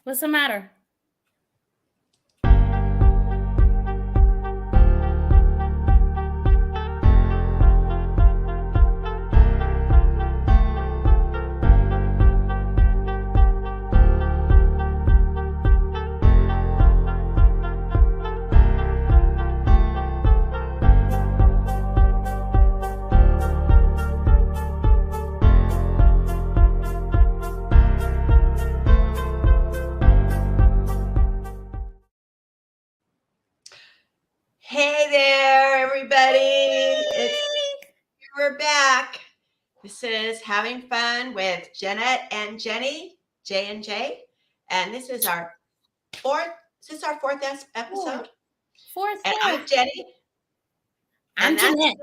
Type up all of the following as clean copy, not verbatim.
What's the matter? Hey there, everybody. We're back. This is Having Fun with Jeanette and Jenny, J&J. And this is our fourth, episode? Fourth. And I'm Jenny. I'm And that's Jeanette.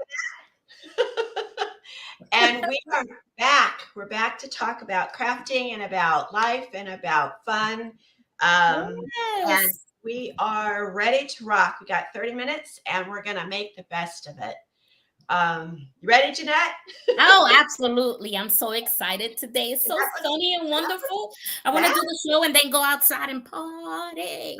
and we are back. We're back to talk about crafting and about life and about fun. And Yes. we are ready to rock. We got 30 minutes and we're going to make the best of it. You ready, Jeanette? Oh, absolutely. I'm so excited today. It's so sunny and wonderful. I want to do the show and then go outside and party.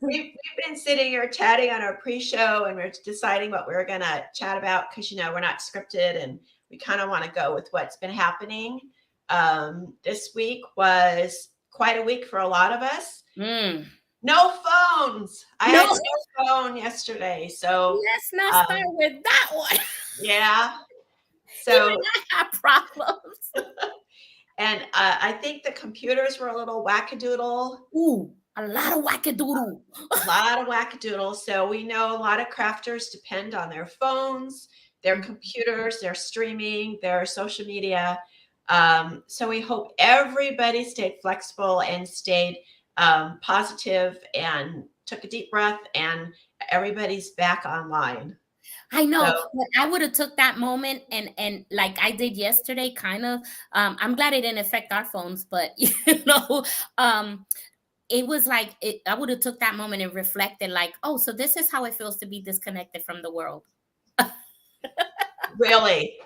We've been sitting here chatting on our pre-show and we're deciding what we're going to chat about because, we're not scripted and we kind of want to go with what's been happening. This week was quite a week for a lot of us. No phones. I had no phone yesterday. So let's not start with that one. Yeah. So even I have problems. And I think the computers were a little wackadoodle. Ooh, a lot of wackadoodle. A lot of wackadoodle. So we know a lot of crafters depend on their phones, their computers, their streaming, their social media. So we hope everybody stayed flexible and stayed positive and took a deep breath and everybody's back online. I know, but I would have took that moment and like I did yesterday, kind of. I'm glad it didn't affect our phones, but it was like I would have took that moment and reflected, like, oh, so this is how it feels to be disconnected from the world. Really,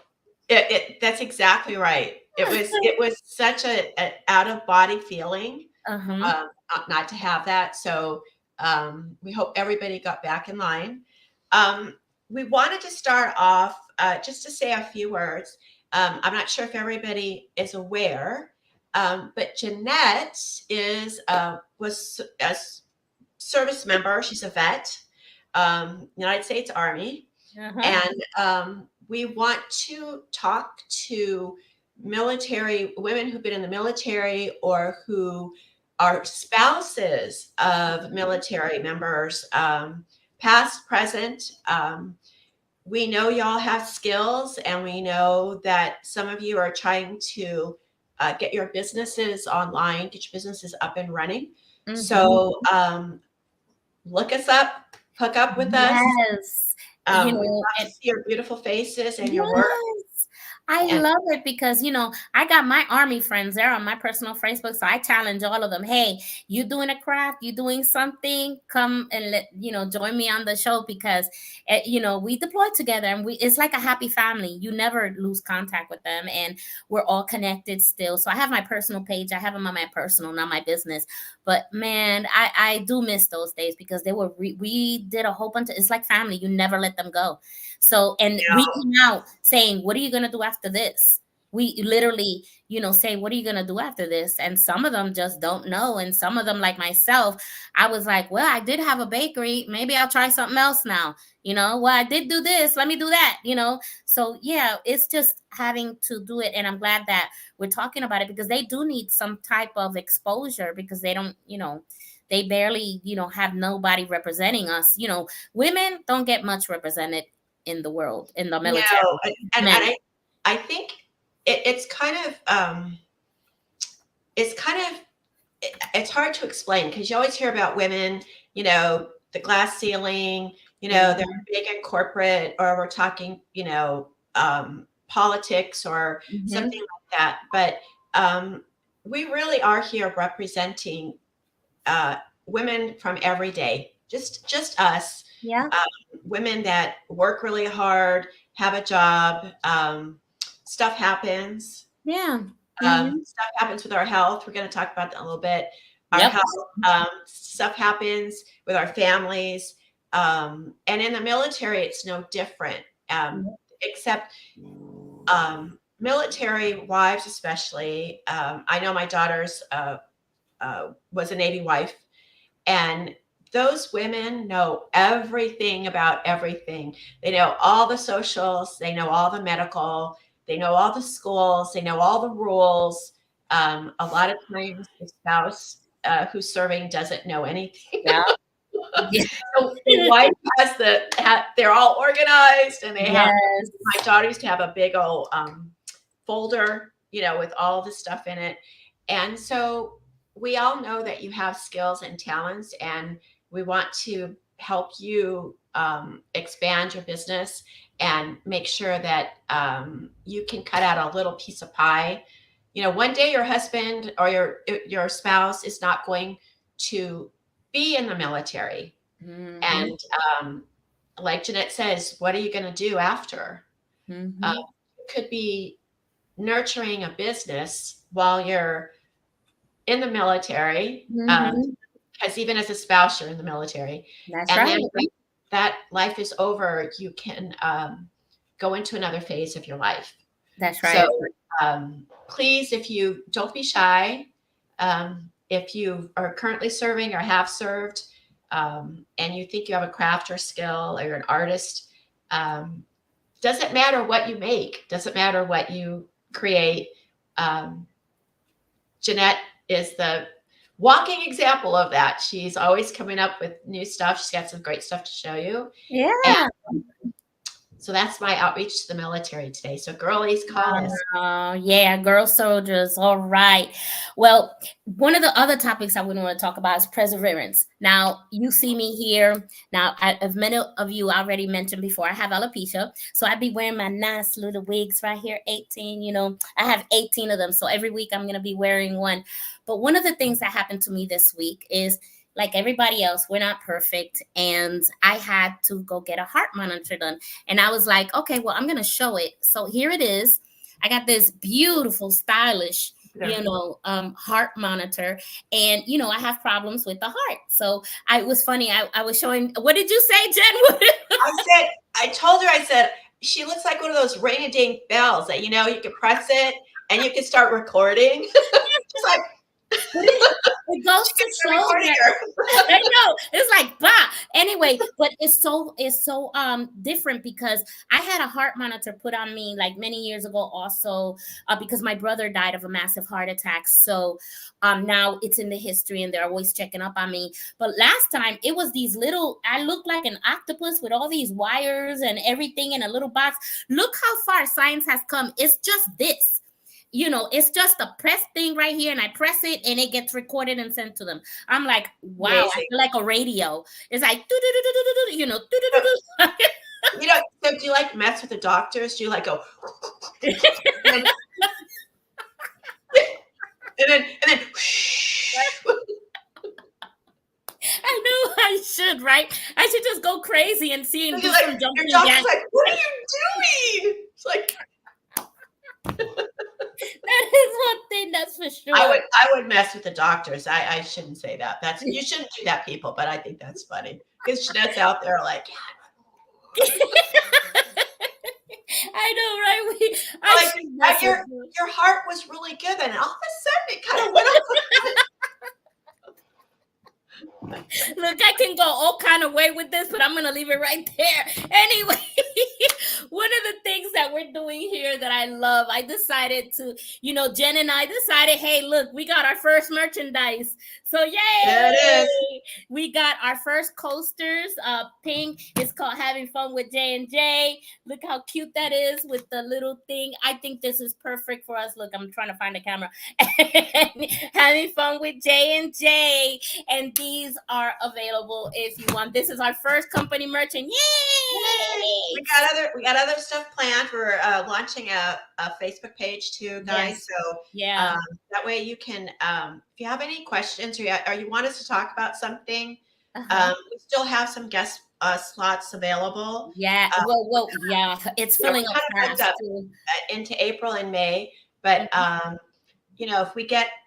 that's exactly right. It was such an out of body feeling, not to have that. So we hope everybody got back in line. We wanted to start off just to say a few words. I'm not sure if everybody is aware, but Jeanette was a service member. She's a vet, United States Army, and we want to talk to military women who've been in the military or who are spouses of military members, past, present. We know y'all have skills, and we know that some of you are trying to get your businesses online, get your businesses up and running. So look us up, hook up with us. We love to see your beautiful faces and your work. I love it because, I got my Army friends there on my personal Facebook. So I challenge all of them. Hey, you doing a craft, you doing something, come and join me on the show because, we deploy together and it's like a happy family. You never lose contact with them and we're all connected still. So I have my personal page. I have them on my personal, not my business. But man, I do miss those days because we did a whole bunch of, it's like family. You never let them go. So, and we came out saying, what are you going to do after this? We literally, say, what are you going to do after this? And some of them just don't know. And some of them, like myself, I was like, well, I did have a bakery. Maybe I'll try something else now. Well, I did do this. Let me do that, So, yeah, it's just having to do it. And I'm glad that we're talking about it because they do need some type of exposure because they don't, they barely, have nobody representing us. Women don't get much represented in the world, in the military. No, and I think it's hard to explain because you always hear about women, the glass ceiling, they're big in corporate, or we're talking, politics or something like that. But we really are here representing women from every day, just us. Yeah. Women that work really hard, have a job. Stuff happens. Yeah. Mm-hmm. Stuff happens with our health. We're going to talk about that a little bit. Our Yep. health, stuff happens with our families. And in the military, it's no different, except military wives, especially. I know my daughter's was a Navy wife, and those women know everything about everything. They know all the socials, they know all the medical, they know all the schools, they know all the rules. A lot of times the spouse who's serving doesn't know anything. Yeah. So the wife has they're all organized, and they have, Yes. my daughter used to have a big old folder, with all the stuff in it. And so we all know that you have skills and talents, and we want to help you expand your business and make sure that you can cut out a little piece of pie. One day your husband or your spouse is not going to be in the military. Mm-hmm. And like Jeanette says, what are you going to do after? Mm-hmm. It could be nurturing a business while you're in the military, because even as a spouse, you're in the military. That's and right. then when that life is over, you can go into another phase of your life. That's right. So please, if you don't be shy, if you are currently serving or have served, and you think you have a craft or skill, or you're an artist, doesn't matter what you make, doesn't matter what you create. Jeanette is the walking example of that. She's always coming up with new stuff. She's got some great stuff to show you. Yeah. And so that's my outreach to the military today. So girlies, call us. Oh, yeah, girl soldiers. All right. Well, one of the other topics I would want to talk about is perseverance. Now, you see me here. Now, as many of you already mentioned before, I have alopecia. So I'd be wearing my nice little wigs right here, 18. I have 18 of them. So every week I'm going to be wearing one. But one of the things that happened to me this week is, like everybody else, we're not perfect. And I had to go get a heart monitor done. And I was like, okay, well, I'm going to show it. So here it is. I got this beautiful, stylish, heart monitor. And, I have problems with the heart. So it was funny. I was showing, what did you say, Jen? I told her, I said, she looks like one of those ring-a-ding bells that, you can press it and you can start recording. She's like, it goes to show that, I know, it's like bah. Anyway, but it's so different, because I had a heart monitor put on me like many years ago also, because my brother died of a massive heart attack. So now it's in the history and they're always checking up on me. But last time it was these little, I looked like an octopus with all these wires and everything in a little box. Look how far science has come. It's just this. It's just a press thing right here, and I press it and it gets recorded and sent to them. I'm like, wow, amazing. I feel like a radio. It's like, So do you like mess with the doctors? Do you like go and then I know I should, right? I should just go crazy and see and do like, some jumping your doctor's like, what are you doing? It's like that is one thing, that's for sure. I would mess with the doctors. I shouldn't say that. You shouldn't do that, people. But I think that's funny, because Jeanette's out there like, I know, right? Your heart was really good, and all of a sudden it kind of went up. Look, I can go all kind of way with this, but I'm gonna leave it right there. Anyway, one of the things that we're doing here that I love, I decided to, Jen and I decided, hey, look, we got our first merchandise. So yay! There it is. We got our first coasters. Pink. It's called Having Fun with J&J. Look how cute that is with the little thing. I think this is perfect for us. Look, I'm trying to find the camera. Having Fun with J&J. And these are available if you want. This is our first company merchant. Yay! We got other stuff planned. We're launching a Facebook page too, guys. Yes. So yeah, that way you can, if you have any questions or you want us to talk about something, we still have some guest slots available. Yeah. Well, yeah. It's We're filling up kind of booked fast up too. into April and May, but Mhm.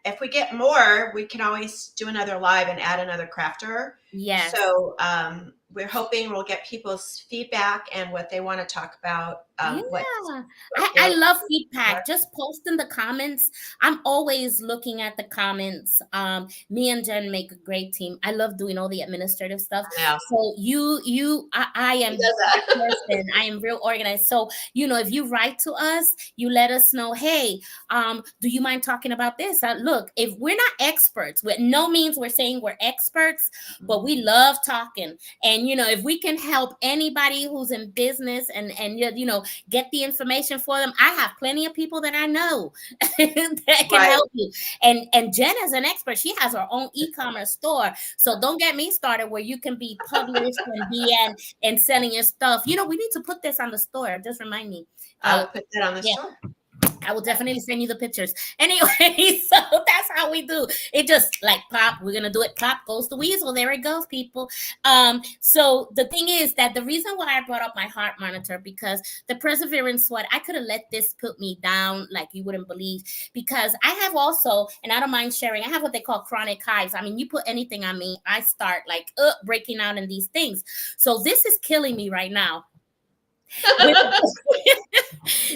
if we get more, we can always do another live and add another crafter. Yes. So we're hoping we'll get people's feedback and what they want to talk about. Yeah. What I their love feedback. Just post in the comments. I'm always looking at the comments. Me and Jen make a great team. I love doing all the administrative stuff. now. So I He am does that that. person. I am real organized. So, if you write to us, you let us know, hey, do you mind talking about this? Look, if we're not experts, with no means we're saying we're experts, but we love talking. And if we can help anybody who's in business and get the information for them. I have plenty of people that I know that can Right. help you. And Jen is an expert. She has her own e-commerce store. So don't get me started where you can be published and be and selling your stuff. We need to put this on the store. Just remind me. I'll put that on the Yeah. store. I will definitely send you the pictures. Anyway, so that's how we do. It just like pop, we're gonna do it. Pop goes the weasel. There it goes, people. So the thing is that the reason why I brought up my heart monitor, because the perseverance sweat, I could have let this put me down like you wouldn't believe. Because I have also, and I don't mind sharing, I have what they call chronic hives. I mean, you put anything on me, I start like breaking out in these things. So this is killing me right now.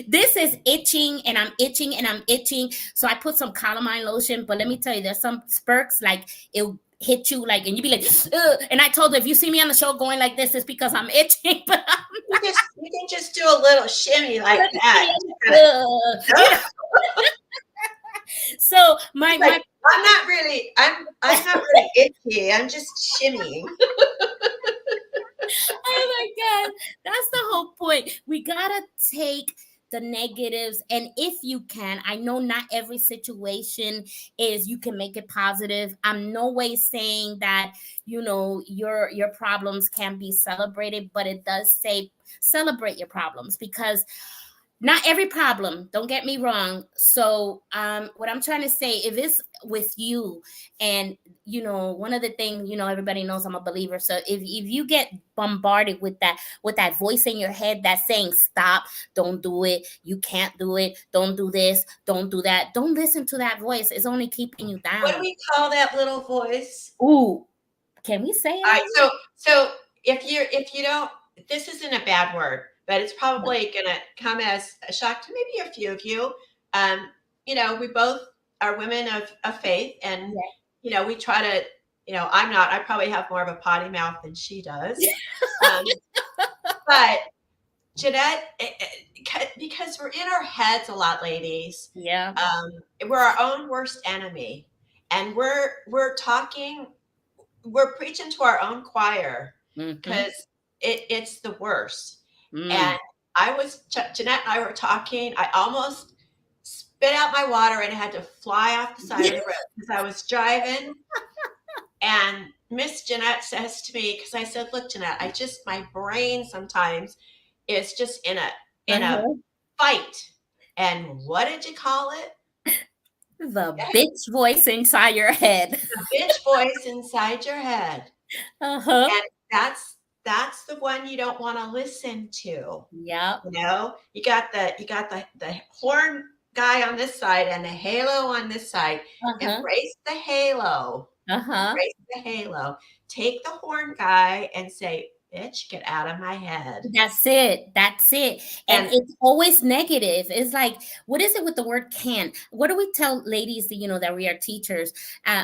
This is itching and I'm itching and I'm itching. So I put some calamine lotion, but let me tell you, there's some spurts like it'll hit you like, and you be like, ugh. And I told her, if you see me on the show going like this, it's because I'm itching. But You can just do a little shimmy like let me that. see, so my Like, I'm not really itchy. I'm just shimmying. oh my God, that's the whole point. We gotta take the negatives, and if you can, I know not every situation is you can make it positive. I'm no way saying that your problems can be celebrated, but it does say celebrate your problems, because not every problem, don't get me wrong. So what I'm trying to say, if it's with you, and one of the things, everybody knows I'm a believer. So if you get bombarded with that voice in your head that's saying stop, don't do it, you can't do it, don't do this, don't do that, don't listen to that voice. It's only keeping you What do down. we call that little voice? Ooh, can we say it All on right. So if you don't, this isn't a bad word, but it's here? probably going to come as a shock to maybe a few of you. Um, we both are women of faith, and Yeah. we try to. I probably have more of a potty mouth than she does. Um, but Jeanette, because we're in our heads a lot, ladies. Yeah. We're our own worst enemy, and we're preaching to our own choir Mm-hmm. because it's the worst. Mm. And Jeanette and I were talking. I almost spit out my water and it had to fly off the side of the road because I was driving. And Miss Jeanette says to me, because I said, "Look, Jeanette, my brain sometimes is just in a Uh-huh. fight." And what did you call it? The bitch voice inside your head. The bitch voice inside your head. Uh-huh. And that's the one you don't want to listen to. Yep. You got the horn guy on this side and the halo on this side. Uh-huh. Embrace the halo. Uh-huh. Embrace the halo. Take the horn guy and say, "Bitch, get out of my head." That's it. That's it. And And it's always negative. It's like, what is it with the word can? What do we tell ladies that, that we are teachers?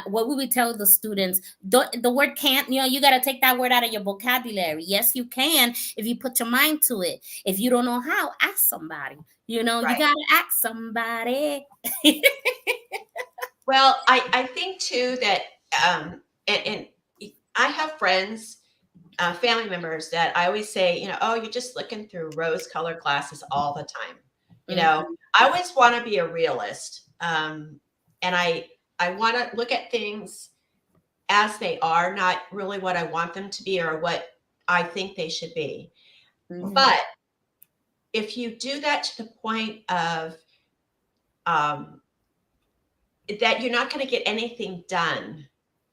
What would we tell the students? The word can't, you got to take that word out of your vocabulary. Yes, you can if you put your mind to it. If you don't know how, ask somebody. You right. got to ask somebody. Well, I think too that and I have friends, family members that I always say, "Oh, you're just looking through rose-colored glasses all the time." Mhm. I always want to be a realist, and I want to look at things as they are, not really what I want them to be or what I think they should be. Mhm. But if you do that to the point of um, that you're not going to get anything done,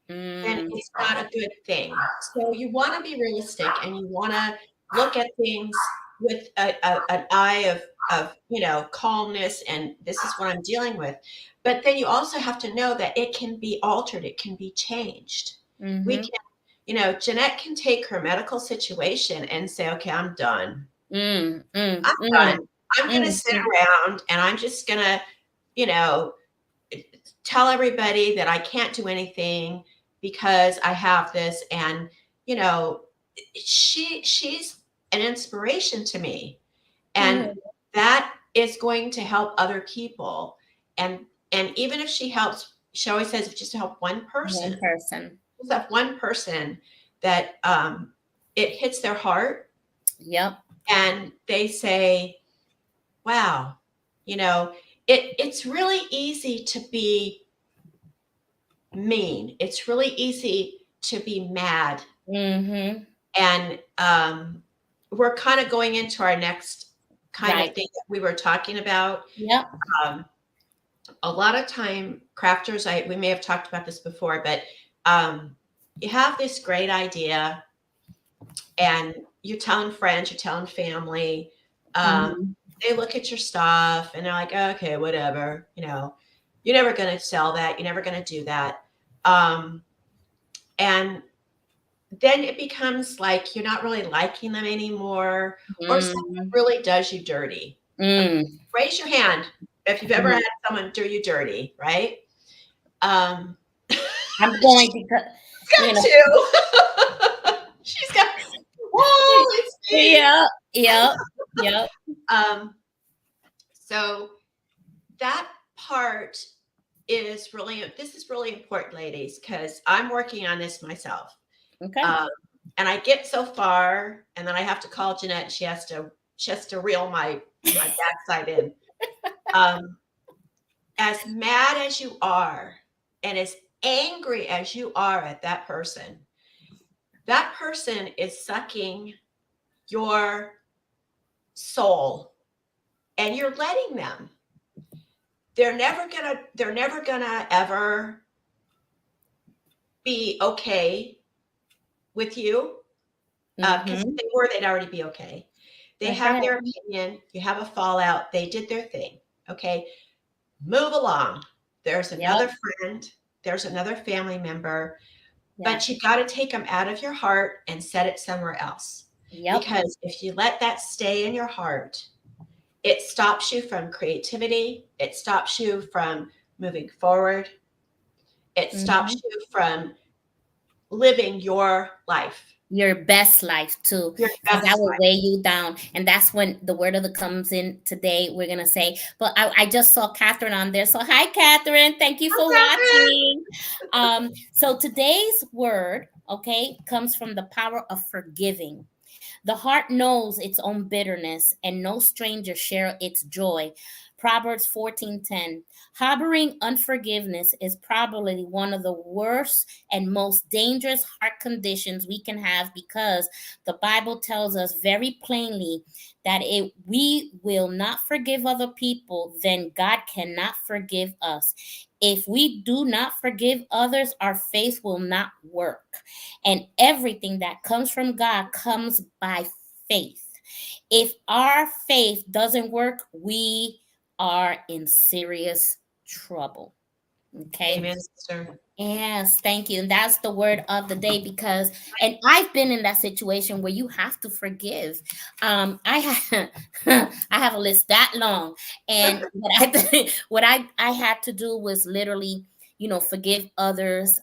then Mm. it's not a good thing. So you want to be realistic and you want to look at things with an eye of, calmness, and this is what I'm dealing with. But then you also have to know that it can be altered, it can be changed. We Mm-hmm. can, Jeanette can take her medical situation and say, okay, I'm done. Mm. Mm. I'm Mm. done. I'm going to Mm. sit around and I'm just going to, you know, tell everybody that I can't do anything because I have this. And, you know, she's an inspiration to me. And Mm. that is going to help other people. And even if she helps, she always says, if just to help one person, One person. just have one person that it hits their heart Yep. and they say, wow, it's really easy to be mean. It's really easy to be mad. Mm-hmm. And we're kind of going into our next kind of Right. thing that we were talking about. Yep. Um, a lot of time, crafters, we may have talked about this before, but you have this great idea and you're telling friends, you're telling family. Mm-hmm. They look at your stuff and they're like, okay, whatever. You're never going to sell that. You're never going to do that. And then it becomes like you're not really liking them anymore, or someone Mm. really does you dirty. Mm. Raise your hand if you've ever Mm. had someone do you dirty, right? Um, I'm she's going because, you got know. two. She's got, oh, it's me. Yep. Yep. Yep. Um, so that part this is really important, ladies, because I'm working on this myself. Okay. Um, and I get so far, and then I have to call Jeanette. And she has to reel my backside in. Um, as mad as you are, and as angry as you are at that person is sucking your soul, and you're letting them. They're never gonna ever be okay with you, because if Mm-hmm. they were, they'd already be okay. They That's have right. their opinion. You have a fallout. They did their thing. Okay. Move along. There's Yep. another friend. There's another family member, Yeah. but you got to take them out of your heart and set it somewhere else. Yep. Because if you let that stay in your heart, it stops you from creativity. It stops you from moving forward. It stops Mm-hmm. you from living your life, Your best life too, your because that best will life. weigh you down. And that's when the word of the comes in today. We're gonna say, but I just saw Catherine on there. So hi, Catherine. Thank you for watching. So today's word, okay, comes from the power of forgiving. The heart knows its own bitterness, and no stranger share its joy. Proverbs 14:10. Harboring unforgiveness is probably one of the worst and most dangerous heart conditions we can have, because the Bible tells us very plainly that if we will not forgive other people, then God cannot forgive us. If we do not forgive others, our faith will not work. And everything that comes from God comes by faith. If our faith doesn't work, we are in serious trouble. Okay. Amen, sister. Yes, thank you. And that's the word of the day, because, and I've been in that situation where you have to forgive. I have I have a list that long, and what I had to do was literally, forgive others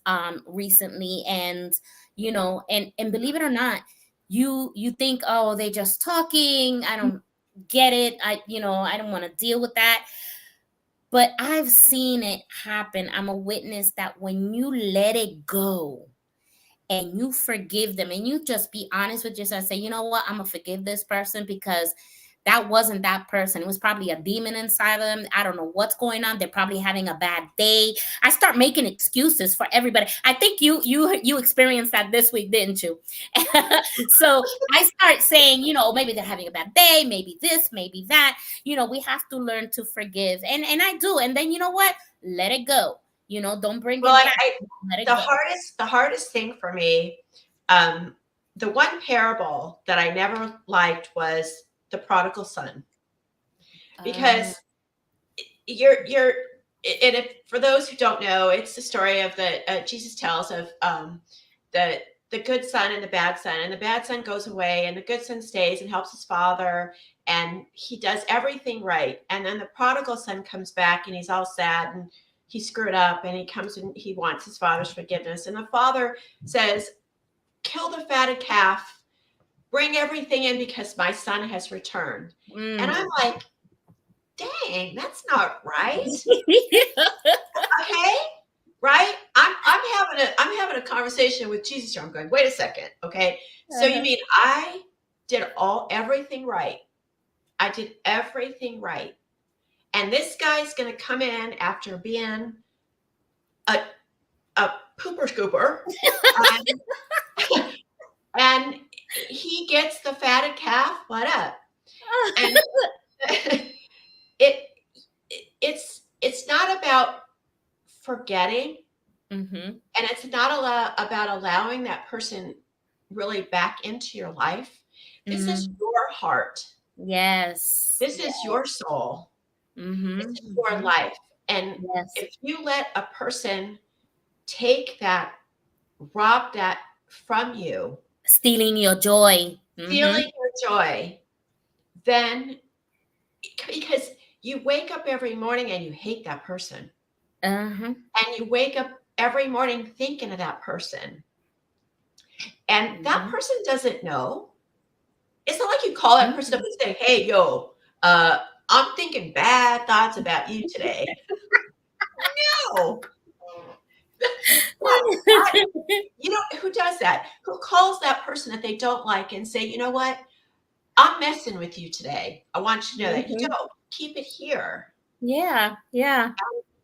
recently, and and believe it or not, you think, oh, they just talking. I don't get it. I don't want to deal with that, but I've seen it happen. I'm a witness that when you let it go and you forgive them and you just be honest with yourself, say, you know what, I'm going to forgive this person because that wasn't that person. It was probably a demon inside of them. I don't know what's going on. They're probably having a bad day. I start making excuses for everybody. I think you experienced that this week, didn't you? So I start saying, maybe they're having a bad day, maybe this, maybe that. We have to learn to forgive. And I do. And then you know what? Let it go. Don't bring Well, it back. Let it the go. hardest thing for me, the one parable that I never liked was the prodigal son, Uh, because you're and if, for those who don't know, it's the story of the Jesus tells of the good son and the bad son, and the bad son goes away and the good son stays and helps his father, and he does everything right, and then the prodigal son comes back and he's all sad and he screwed up, and he comes and he wants his father's forgiveness, and the father says, kill the fatted calf, bring everything in because my son has returned. And I'm like, dang, that's not right. Okay, right? I'm having a conversation with Jesus here. I'm going, wait a second, okay? So you mean I did everything right? I did everything right, and this guy's going to come in after being a pooper scooper, and he gets the fatted calf. What up? And it it's not about forgetting. Mm-hmm. And it's not about allowing that person really back into your life. This is Mm. your heart. Yes. This is your soul. Mm-hmm. This is your Mm-hmm. life. And Yes. if you let a person take that, rob that from you, Stealing your joy. Mm-hmm. stealing your joy, then because you wake up every morning and you hate that person, Uh-huh. and you wake up every morning thinking of that person, and that Mm-hmm. person doesn't know. It's not like you call that person up and say, "Hey, yo, I'm thinking bad thoughts about you today." No, that, you know who does that? Who calls that person that they don't like and say, "You know what? I'm messing with you today. I want you to know that you Mm-hmm. don't keep it here." Yeah. Yeah.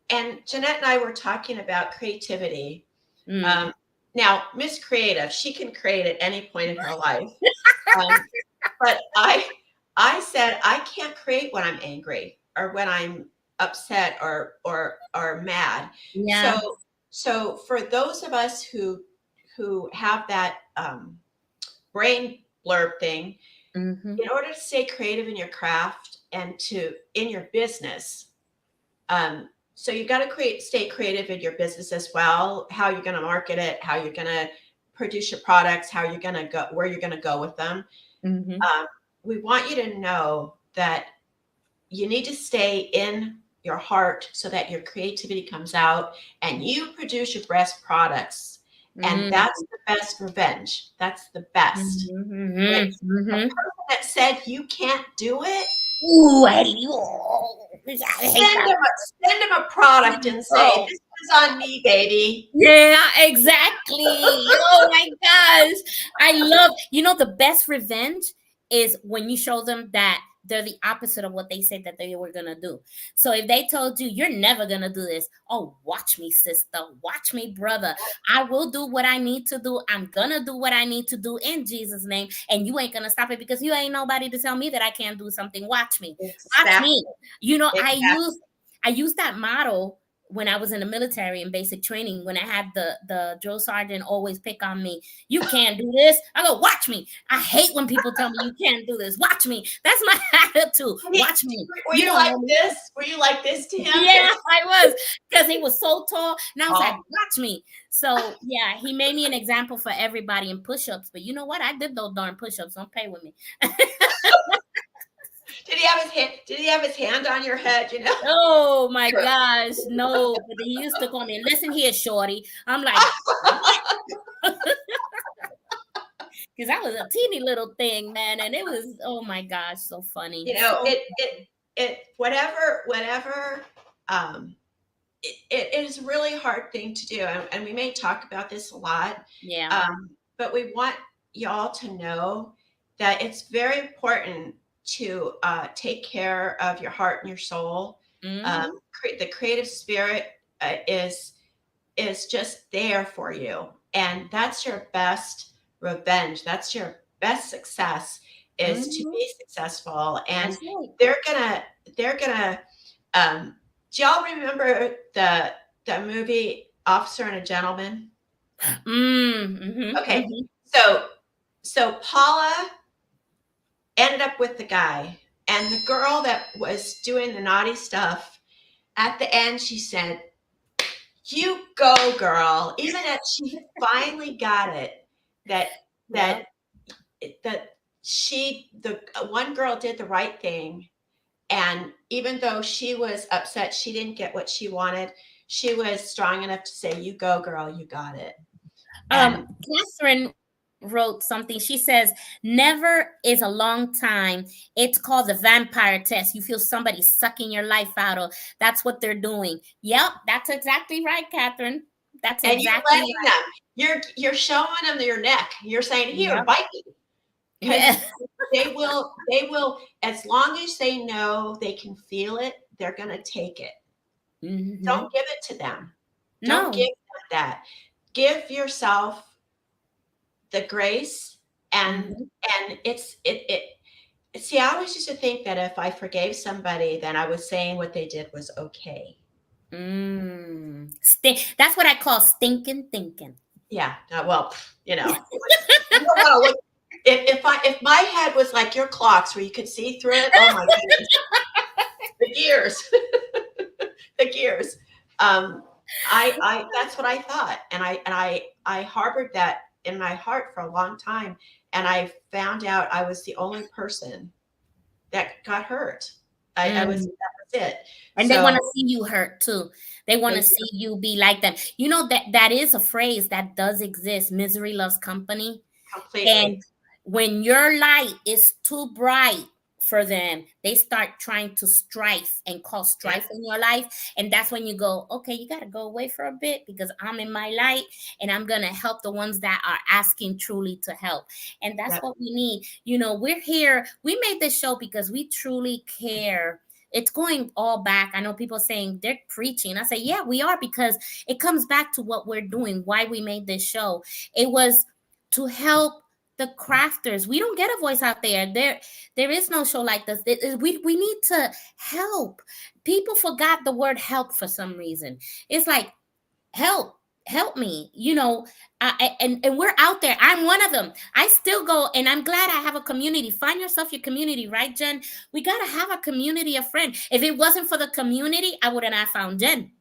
And Jeanette and I were talking about creativity. Mm. Um, Now, Miss Creative, she can create at any point in her life. Um, but I said I can't create when I'm angry or when I'm upset or mad. Yeah. So for those of us who have that brain blurb thing, Mm-hmm. in order to stay creative in your craft and to in your business, so you got to stay creative in your business as well. How you're going to market it, how you're going to produce your products, how you're going to go, where you're going to go with them. Mm-hmm. um, we want you to know that you need to stay in your heart so that your creativity comes out and you produce your best products. And that's Mm-hmm. the best revenge. That's the best. Mm-hmm. It's a Mm-hmm. person that said you can't do it. Ooh, I hate Send that. them a product and say, Oh. "This is on me, baby." Yeah, exactly. Oh my gosh. I love, the best revenge is when you show them that they're the opposite of what they said that they were going to do. So if they told you, you're never going to do this, oh, watch me, sister. Watch me, brother. I will do what I need to do. I'm going to do what I need to do in Jesus' name. And you ain't going to stop it because you ain't nobody to tell me that I can't do something. Watch me. Watch Exactly. me. You know, I Exactly. use I use that model when I was in the military in basic training, when I had the drill sergeant always pick on me. You can't do this. I go, watch me. I hate when people tell me you can't do this. Watch me. That's my attitude. Watch me. Were You you don't like know me. this? Were you like this to him? Yeah, I was, because he was so tall. And I was like, Oh, watch me. So yeah, he made me an example for everybody in push-ups. But you know what? I did those darn push-ups. Don't pay with me. did he have his hand? Did he have his hand on your head? You know. Oh my gosh, no. But he used to call me, listen here, shorty. I'm like, because I was a teeny little thing, man, and it was, oh my gosh, so funny. You know, So whatever. Um, it is a really hard thing to do, and we may talk about this a lot. yeah. But we want y'all to know that it's very important to take care of your heart and your soul. Mm-hmm. The creative spirit is just there for you, and that's your best revenge. That's your best success, is to Mm-hmm. be successful. And That's right. they're gonna do y'all remember the movie Officer and a Gentleman? Okay. Mm-hmm. So Paula ended up with the guy, and the girl that was doing the naughty stuff, at the end, she said, "You go, girl." Even as she finally got it, that Yeah. that that the one girl did the right thing, and even though she was upset she didn't get what she wanted, she was strong enough to say, "You go, girl, you got it." And Catherine wrote something. She says, "Never is a long time. It's called the vampire test. You feel somebody sucking your life out of. That's what they're doing." Yep, that's exactly right, Catherine. That's and you're exactly letting right. them, you're showing them your neck. You're saying, "Here, Yep. bite me," Yeah. because they will, as long as they know they can feel it, they're going to take it. Mm-hmm. Don't give it to them. Don't No. give them that. Give yourself the grace, and Mm-hmm. see, I always used to think that if I forgave somebody, then I was saying what they did was okay. That's what I call stinking thinking. Yeah. Well, you don't want to look. If my head was like your clocks, where you could see through it, oh my goodness, the gears, the gears. Um, I that's what I thought, and I harbored that in my heart for a long time, and I found out I was the only person that got hurt. I was Mm. that was it. And they want to So see you hurt too. They want they to do see you be like them. You know that is a phrase that does exist. Misery loves company. completely. And when your light is too bright for them, they start trying to strife and cause Yeah, strife in your life. And that's when you go, okay, you got to go away for a bit because I'm in my light and I'm going to help the ones that are asking truly to help. And that's yeah, what we need. You know, we're here. We made this show because we truly care. It's going all back. I know people saying they're preaching. I say, yeah, we are, because it comes back to what we're doing, why we made this show. It was to help the crafters. We don't get a voice out there. There is no show like this. We need to help. People forgot the word help for some reason. It's like help, help me. And we're out there. I'm one of them. I still go, and I'm glad I have a community. Find yourself your community, right, Jen? We gotta have a community of friends. If it wasn't for the community, I wouldn't have found Jen.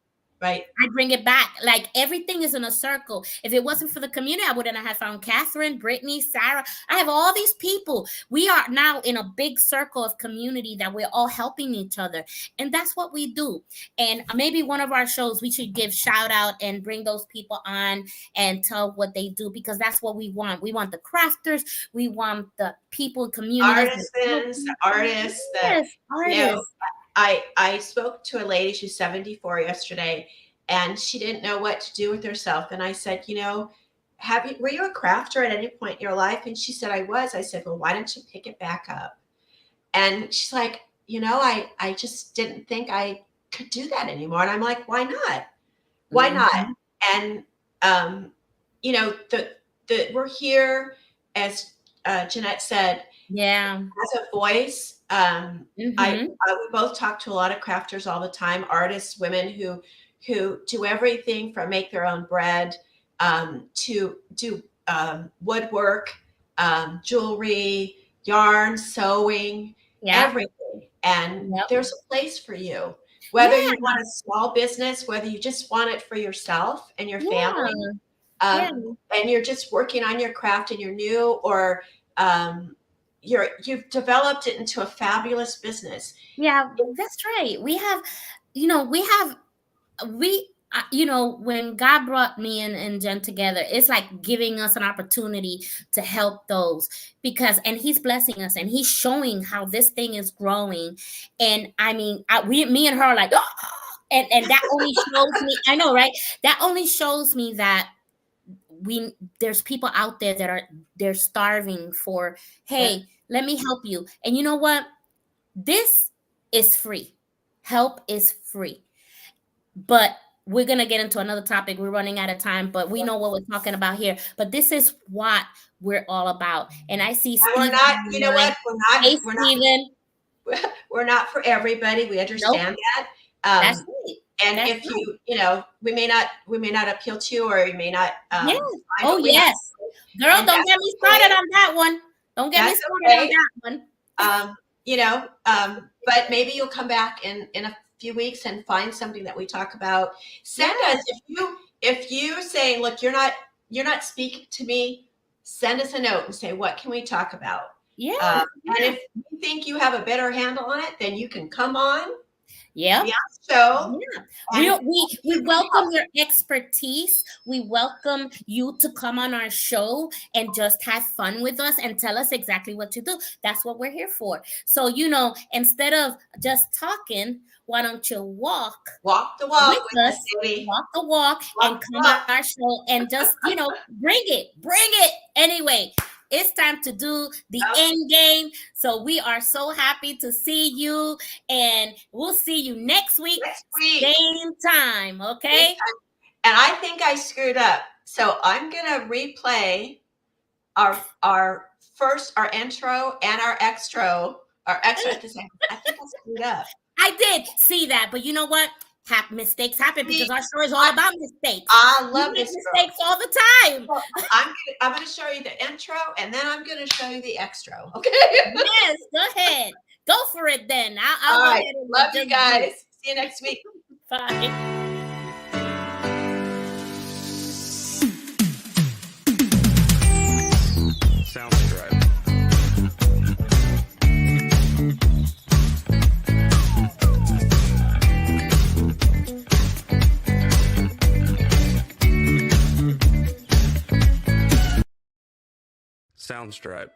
right. I bring it back. Like everything is in a circle. If it wasn't for the community, I wouldn't have found Catherine, Brittany, Sarah. I have all these people. We are now in a big circle of community that we're all helping each other. And that's what we do. And maybe one of our shows, we should give shout out and bring those people on and tell what they do, because that's what we want. We want the crafters. We want the people, communities. Artisans, artists, Yes, you know, artists. I spoke to a lady, she's 74, yesterday, and she didn't know what to do with herself. And I said, were you a crafter at any point in your life? And she said, I was. I said, well, why don't you pick it back up? And she's like, I just didn't think I could do that anymore. And I'm like, why not? Why not? Mhm. And we're here, as Jeanette said, Yeah. as a voice. Hmm. We both talk to a lot of crafters all the time, artists, women who do everything from make their own bread, to do woodwork, jewelry, yarn, sewing, Yeah. everything. And Yep. there's a place for you. Whether you Yeah. want a small business, whether you just want it for yourself and your family, Yeah. Yeah. um, and you're just working on your craft and you're new, or um, you've developed it into a fabulous business. Yeah, that's right. When God brought me and Jen together, it's like giving us an opportunity to help those, and He's blessing us and He's showing how this thing is growing. And I mean, me and her are like, "Oh," and that only shows me, I know, right? That only shows me that there's people out there that they're starving for, Yeah. hey, let me help you. And you know what? This is free. Help is free. But we're going to get into another topic. We're running out of time, but we know what we're talking about here. But this is what we're all about. And I see And we're Steven not, online. Hey, we're Steven. not, we're not for everybody. We Nope. understand that. That's Um, right. and That's if right. we may not appeal to you, or you may not Yes. find Oh, what we have, yes. Girl, and don't that's get me okay. started on that one. Don't get me That's started on okay. that one. Um, but maybe you'll come back in a few weeks and find something that we talk about. Send Yeah. us, if you say, look, you're not speaking to me, send us a note and say, what can we talk about? Yeah. And if you think you have a better handle on it, then you can come on Yep. the show. Yeah. And We welcome your expertise. We welcome you to come on our show and just have fun with us and tell us exactly what you do. That's what we're here for. So, instead of just talking, why don't you walk walk the with walk with us, us, baby. walk the walk, and Walk the come on walk. our show and just, bring it. Anyway, it's time to do the Okay, end game. So we are so happy to see you, and we'll see you next week, next week. same time. Same Okay. time. And I think I screwed up. So I'm gonna replay our intro and our extra. Our extra at the same. I think I screwed up. I did see that, but you know what? Mistakes happen See, because our show is all about mistakes. I We love make this girl. mistakes all the time. So I'm gonna show you the intro, and then I'm gonna show you the extra. Okay. Yes, go ahead. Go for it then. I'll All go right. ahead and Love you just guys. See you next week. bye. Soundstripe. Soundstripe.